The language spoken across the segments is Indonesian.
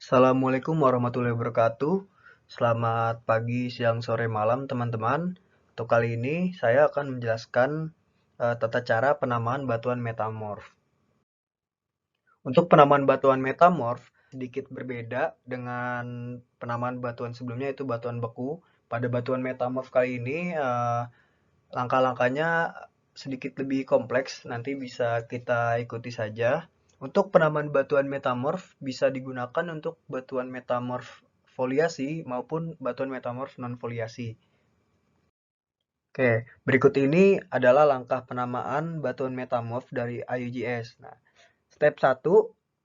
Assalamualaikum warahmatullahi wabarakatuh. Selamat pagi, siang, sore, malam, teman-teman. Untuk kali ini, saya akan menjelaskan tata cara penamaan batuan metamorf. Untuk penamaan batuan metamorf, sedikit berbeda dengan penamaan batuan sebelumnya, yaitu batuan beku. Pada batuan metamorf kali ini, langkah-langkahnya sedikit lebih kompleks, nanti bisa kita ikuti saja. Untuk penamaan batuan metamorf bisa digunakan untuk batuan metamorf foliasi maupun batuan metamorf non-foliasi. Oke, berikut ini adalah langkah penamaan batuan metamorf dari IUGS. Nah, step 1,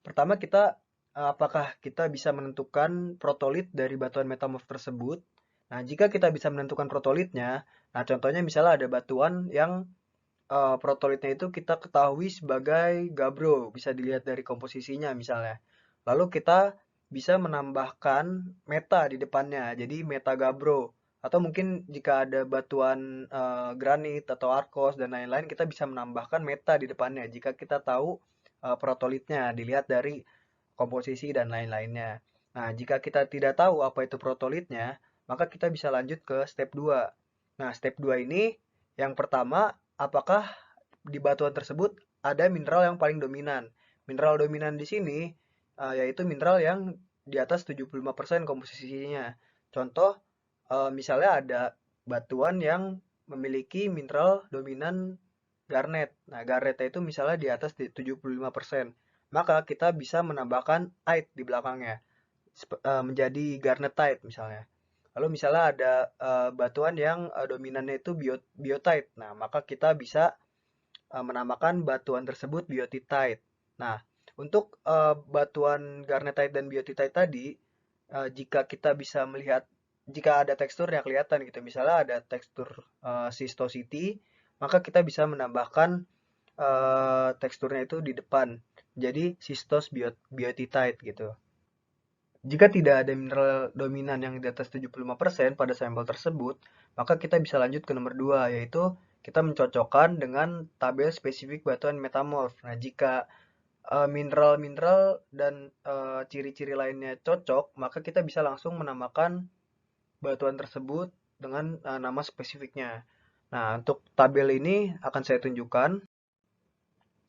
pertama apakah kita bisa menentukan protolit dari batuan metamorf tersebut. Nah, jika kita bisa menentukan protolitnya, nah contohnya misalnya ada batuan yang protolitnya itu kita ketahui sebagai gabbro, bisa dilihat dari komposisinya misalnya. Lalu kita bisa menambahkan meta di depannya, jadi meta gabbro. Atau mungkin jika ada batuan granit atau arkos dan lain-lain, kita bisa menambahkan meta di depannya jika kita tahu protolitnya, dilihat dari komposisi dan lain-lainnya. Nah, jika kita tidak tahu apa itu protolitnya, maka kita bisa lanjut ke step 2. Nah, step 2 ini yang pertama, apakah di batuan tersebut ada mineral yang paling dominan? Mineral dominan di sini yaitu mineral yang di atas 75% komposisinya. Contoh, misalnya ada batuan yang memiliki mineral dominan garnet. Nah, garnetnya itu misalnya di atas 75%. Maka kita bisa menambahkan ite di belakangnya menjadi garnetite misalnya. Lalu misalnya ada batuan yang dominannya itu biotite. Nah, maka kita bisa menamakan batuan tersebut biotitite. Nah, untuk batuan garnetite dan biotitite tadi, jika kita bisa melihat, jika ada tekstur yang kelihatan gitu, misalnya ada tekstur schistosity, maka kita bisa menambahkan teksturnya itu di depan, jadi biotitite gitu. Jika tidak ada mineral dominan yang di atas 75% pada sampel tersebut, maka kita bisa lanjut ke nomor 2, yaitu kita mencocokkan dengan tabel spesifik batuan metamorf. Nah, jika mineral-mineral dan ciri-ciri lainnya cocok, maka kita bisa langsung menamakan batuan tersebut dengan nama spesifiknya. Nah, untuk tabel ini akan saya tunjukkan.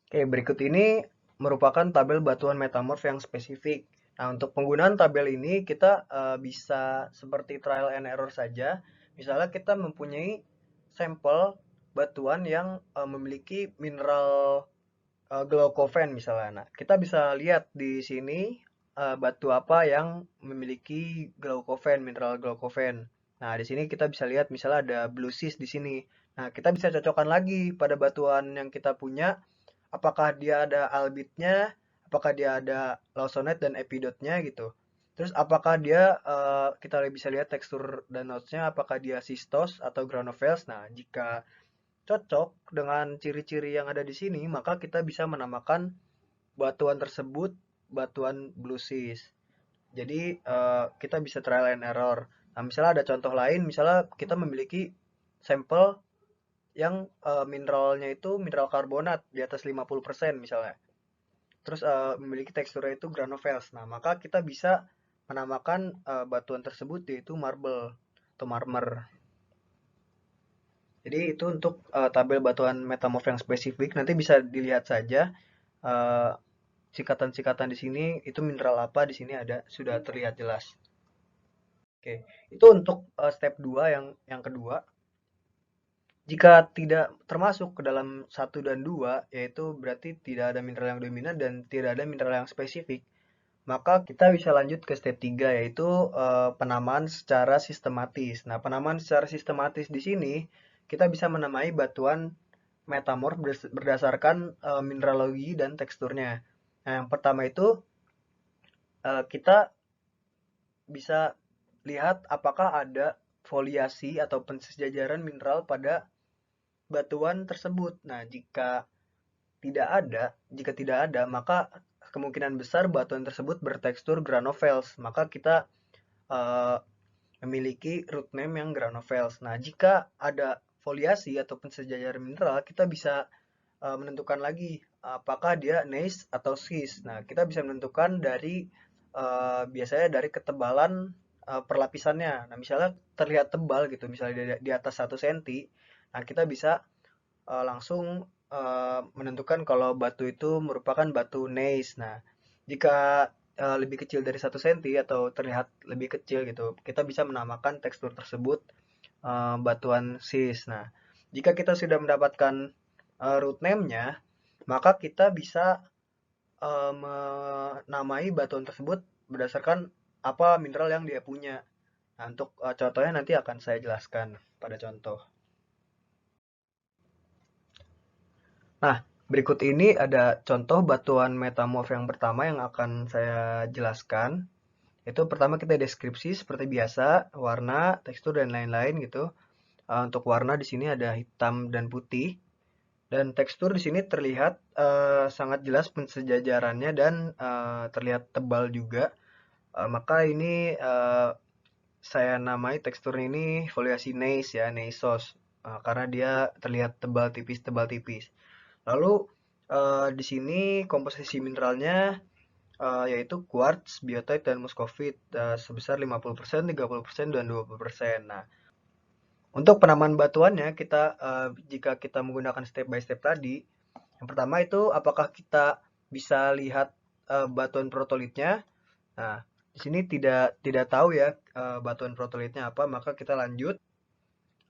Oke, berikut ini merupakan tabel batuan metamorf yang spesifik. Nah, untuk penggunaan tabel ini kita bisa seperti trial and error saja. Misalnya kita mempunyai sampel batuan yang memiliki mineral glaukofen misalnya. Nah, kita bisa lihat di sini batu apa yang memiliki glaukofen, mineral glaukofen. Nah, di sini kita bisa lihat misalnya ada blue cis di sini. Nah, kita bisa cocokkan lagi pada batuan yang kita punya, apakah dia ada albitnya, apakah dia ada lawsonite dan epidotnya gitu. Terus apakah dia kita bisa lihat tekstur dan notesnya, apakah dia sistos atau granules. Nah, jika cocok dengan ciri-ciri yang ada di sini, maka kita bisa menamakan batuan tersebut batuan blue cis. Jadi kita bisa trial and error. Nah, misalnya ada contoh lain, misalnya kita memiliki sampel yang mineralnya itu mineral karbonat di atas 50% misalnya. Terus memiliki teksturnya itu granules. Nah, maka kita bisa menamakan batuan tersebut yaitu marble atau marmer. Jadi itu untuk tabel batuan metamorf yang spesifik. Nanti bisa dilihat saja eh, sikatan-sikatan di sini itu mineral apa di sini ada sudah terlihat jelas. Oke, itu untuk step 2 yang kedua. Jika tidak termasuk ke dalam satu dan 2, yaitu berarti tidak ada mineral yang dominan dan tidak ada mineral yang spesifik, maka kita bisa lanjut ke step 3 yaitu penamaan secara sistematis. Nah, penamaan secara sistematis di sini kita bisa menamai batuan metamorf berdasarkan mineralogi dan teksturnya. Nah, yang pertama itu kita bisa lihat apakah ada foliasi atau pensejajaran mineral pada batuan tersebut. Nah, jika tidak ada, maka kemungkinan besar batuan tersebut bertekstur granules. Maka kita uh, memiliki root name yang granules. Nah, jika ada foliasi atau pensejajaran mineral, kita bisa menentukan lagi apakah dia gneiss atau schist. Nah, kita bisa menentukan dari biasanya dari ketebalan perlapisannya. Nah, misalnya terlihat tebal gitu, misalnya di atas 1 cm, nah kita bisa langsung menentukan kalau batu itu merupakan batu gneiss. Nah, jika lebih kecil dari 1 cm atau terlihat lebih kecil gitu, kita bisa menamakan tekstur tersebut batuan sis. Nah, jika kita sudah mendapatkan root name-nya, maka kita bisa menamai batuan tersebut berdasarkan apa mineral yang dia punya. Nah, untuk contohnya nanti akan saya jelaskan pada contoh. Nah, berikut ini ada contoh batuan metamorf yang pertama yang akan saya jelaskan. Itu pertama kita deskripsi seperti biasa, warna, tekstur, dan lain-lain gitu. Untuk warna di sini ada hitam dan putih. Dan tekstur di sini terlihat sangat jelas pensejajarannya dan terlihat tebal juga. Maka ini saya namai tekstur ini foliasi gneiss ya, gneissos. Karena dia terlihat tebal tipis. Lalu di sini komposisi mineralnya yaitu quartz, biotite, dan muscovite sebesar 50%, 30%, dan 20%. Nah, untuk penamaan batuannya jika kita menggunakan step by step tadi, yang pertama itu apakah kita bisa lihat batuan protolitnya. Nah, di sini tidak tahu ya batuan protolitnya apa, maka kita lanjut.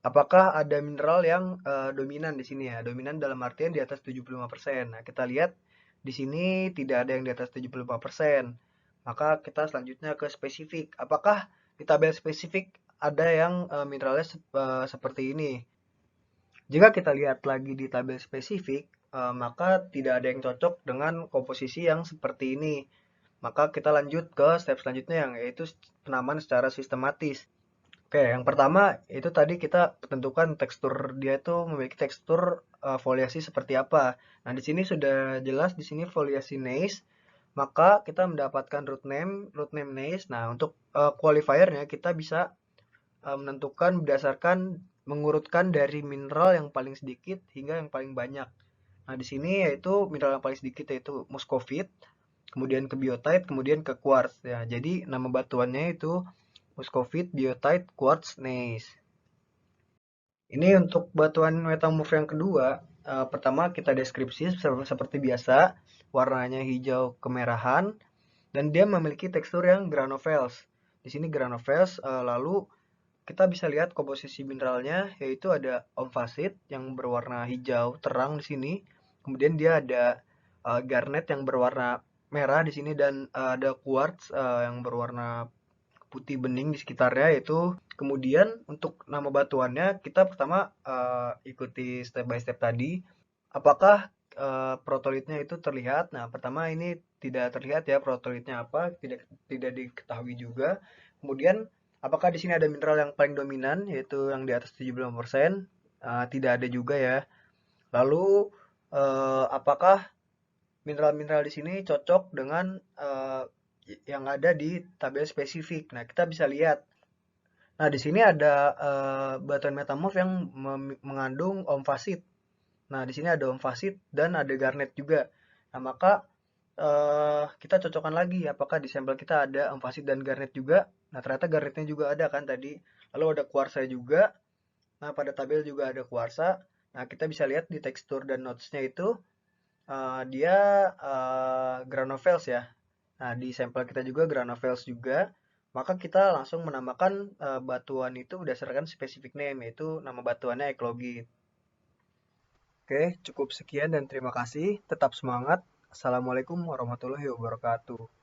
Apakah ada mineral yang dominan di sini ya? Dominan dalam artian di atas 75%. Nah, kita lihat di sini tidak ada yang di atas 75%. Maka kita selanjutnya ke spesifik. Apakah di tabel spesifik ada yang mineralnya seperti ini? Jika kita lihat lagi di tabel spesifik, maka tidak ada yang cocok dengan komposisi yang seperti ini. Maka kita lanjut ke step selanjutnya yang yaitu penamaan secara sistematis. Oke, yang pertama itu tadi kita tentukan tekstur dia itu memiliki tekstur foliasi seperti apa. Nah, di sini sudah jelas di sini foliasi gneiss, maka kita mendapatkan root name gneiss. Nah, untuk qualifiernya kita bisa menentukan berdasarkan mengurutkan dari mineral yang paling sedikit hingga yang paling banyak. Nah, di sini yaitu mineral yang paling sedikit yaitu muscovite, kemudian ke biotite, kemudian ke quartz ya. Jadi nama batuannya itu muscovite, biotite, quartz, gneiss. Ini untuk batuan metamorf yang kedua. Pertama kita deskripsi seperti biasa, warnanya hijau kemerahan dan dia memiliki tekstur yang granovels. Di sini granovels, lalu kita bisa lihat komposisi mineralnya yaitu ada omfasit yang berwarna hijau terang di sini. Kemudian dia ada garnet yang berwarna merah di sini dan ada quartz yang berwarna putih bening di sekitarnya yaitu. Kemudian untuk nama batuannya kita pertama ikuti step by step tadi. Apakah protolitnya itu terlihat? Nah, pertama ini tidak terlihat ya protolitnya apa, tidak diketahui juga. Kemudian apakah di sini ada mineral yang paling dominan yaitu yang di atas 75%? Tidak ada juga ya. Lalu apakah mineral-mineral di sini cocok dengan yang ada di tabel spesifik? Nah, kita bisa lihat. Nah, di sini ada batuan metamorf yang mengandung omfasit. Nah, di sini ada omfasit dan ada garnet juga. Nah, maka kita cocokkan lagi apakah di sampel kita ada omfasit dan garnet juga. Nah, ternyata garnetnya juga ada kan tadi. Lalu ada kuarsa juga. Nah, pada tabel juga ada kuarsa. Nah, kita bisa lihat di tekstur dan notes-nya itu dia granovels ya. Nah, di sampel kita juga granovels juga. Maka kita langsung menambahkan batuan itu berdasarkan specific name, yaitu nama batuannya eklogit. Oke, cukup sekian dan terima kasih. Tetap semangat. Assalamualaikum warahmatullahi wabarakatuh.